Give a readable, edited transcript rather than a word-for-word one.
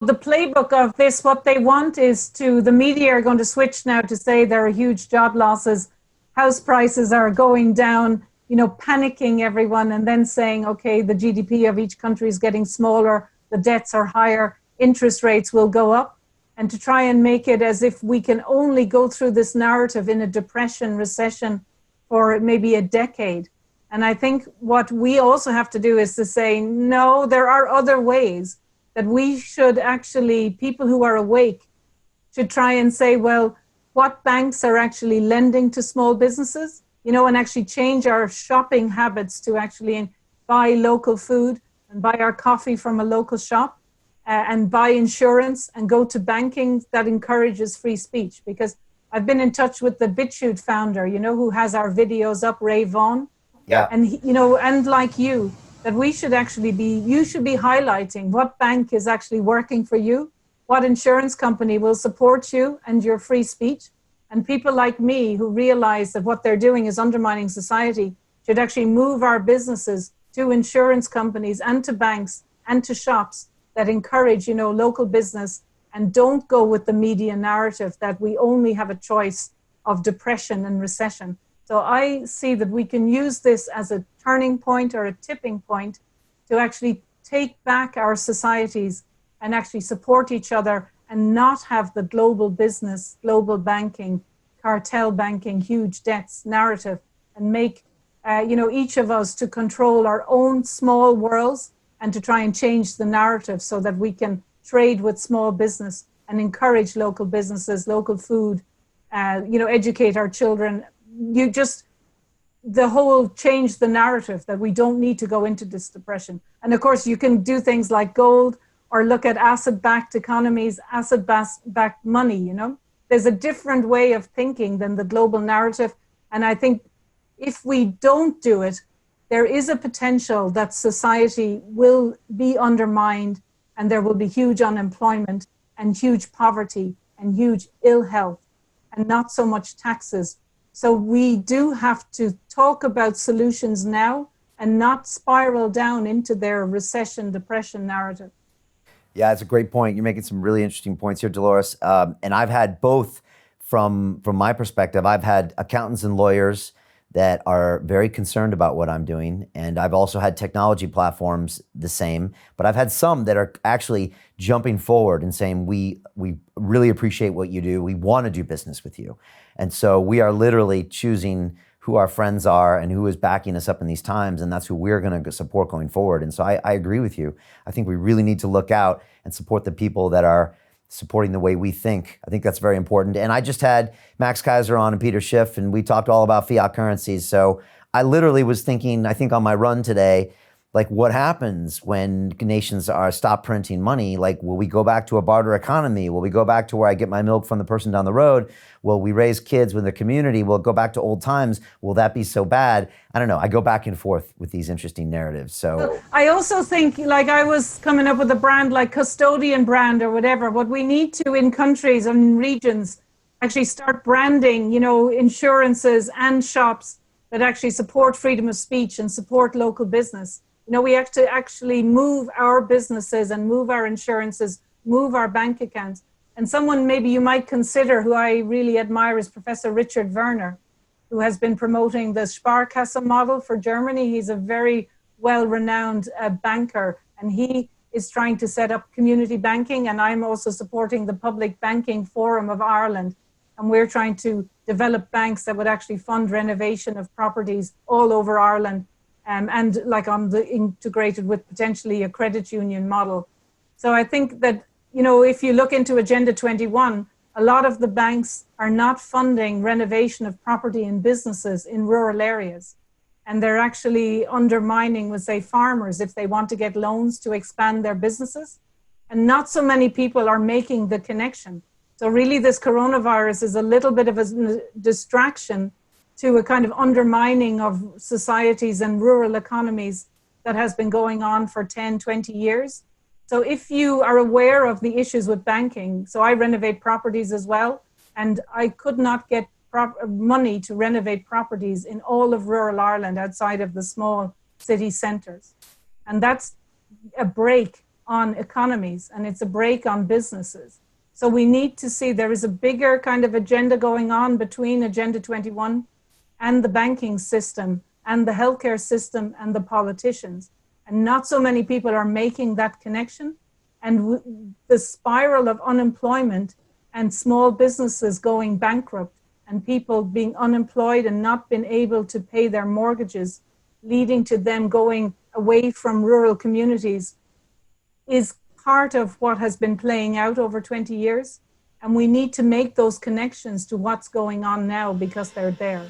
the playbook of this, what they want is the media are going to switch now to say there are huge job losses, house prices are going down, panicking everyone, and then saying, okay, the GDP of each country is getting smaller, the debts are higher, interest rates will go up, and to try and make it as if we can only go through this narrative in a depression, recession for maybe a decade. And I think what we also have to do is to say, no, there are other ways that we should actually, people who are awake, should try and say, well, what banks are actually lending to small businesses, and actually change our shopping habits to actually buy local food and buy our coffee from a local shop and buy insurance and go to banking that encourages free speech. Because I've been in touch with the BitChute founder, who has our videos up, Ray Vaughan. Yeah. And, and like you, that you should be highlighting what bank is actually working for you, what insurance company will support you and your free speech. And people like me who realize that what they're doing is undermining society should actually move our businesses to insurance companies and to banks and to shops that encourage, local business and don't go with the media narrative that we only have a choice of depression and recession. So I see that we can use this as a turning point or a tipping point to actually take back our societies and actually support each other and not have the global business, global banking, cartel banking, huge debts narrative, and make, each of us to control our own small worlds and to try and change the narrative so that we can trade with small business and encourage local businesses, local food, educate our children. The whole change the narrative that we don't need to go into this depression. And of course, you can do things like gold or look at asset-backed economies, asset-backed money, There's a different way of thinking than the global narrative. And I think if we don't do it, there is a potential that society will be undermined and there will be huge unemployment and huge poverty and huge ill health and not so much taxes. So we do have to talk about solutions now and not spiral down into their recession, depression narrative. Yeah, it's a great point. You're making some really interesting points here, Dolores. And I've had both from my perspective. I've had accountants and lawyers that are very concerned about what I'm doing. And I've also had technology platforms the same. But I've had some that are actually jumping forward and saying, we really appreciate what you do. We want to do business with you. And so we are literally choosing who our friends are and who is backing us up in these times, and that's who we're going to support going forward. And so I agree with you. I think we really need to look out and support the people that are supporting the way we think. I think that's very important. And I just had Max Kaiser on and Peter Schiff, and we talked all about fiat currencies. So I literally was thinking, I think on my run today, like what happens when nations stop printing money? Like, will we go back to a barter economy? Will we go back to where I get my milk from the person down the road? Will we raise kids with the community? Will it go back to old times? Will that be so bad? I don't know. I go back and forth with these interesting narratives. So I also think, like I was coming up with a brand like custodian brand or whatever. What we need to in countries and regions actually start branding, insurances and shops that actually support freedom of speech and support local business. We have to actually move our businesses and move our insurances, move our bank accounts. And someone maybe you might consider who I really admire is Professor Richard Werner, who has been promoting the Sparkasse model for Germany. He's a very well-renowned banker, and he is trying to set up community banking. And I'm also supporting the Public Banking Forum of Ireland. And we're trying to develop banks that would actually fund renovation of properties all over Ireland. And like integrated with potentially a credit union model. So I think that, if you look into Agenda 21, a lot of the banks are not funding renovation of property and businesses in rural areas. And they're actually undermining, let's say, farmers if they want to get loans to expand their businesses. And not so many people are making the connection. So really this coronavirus is a little bit of a distraction to a kind of undermining of societies and rural economies that has been going on for 10, 20 years. So if you are aware of the issues with banking, so I renovate properties as well, and I could not get money to renovate properties in all of rural Ireland outside of the small city centres. And that's a break on economies and it's a brake on businesses. So we need to see there is a bigger kind of agenda going on between Agenda 21 and the banking system and the healthcare system and the politicians. And not so many people are making that connection. And the spiral of unemployment and small businesses going bankrupt and people being unemployed and not being able to pay their mortgages, leading to them going away from rural communities, is part of what has been playing out over 20 years. And we need to make those connections to what's going on now because they're there.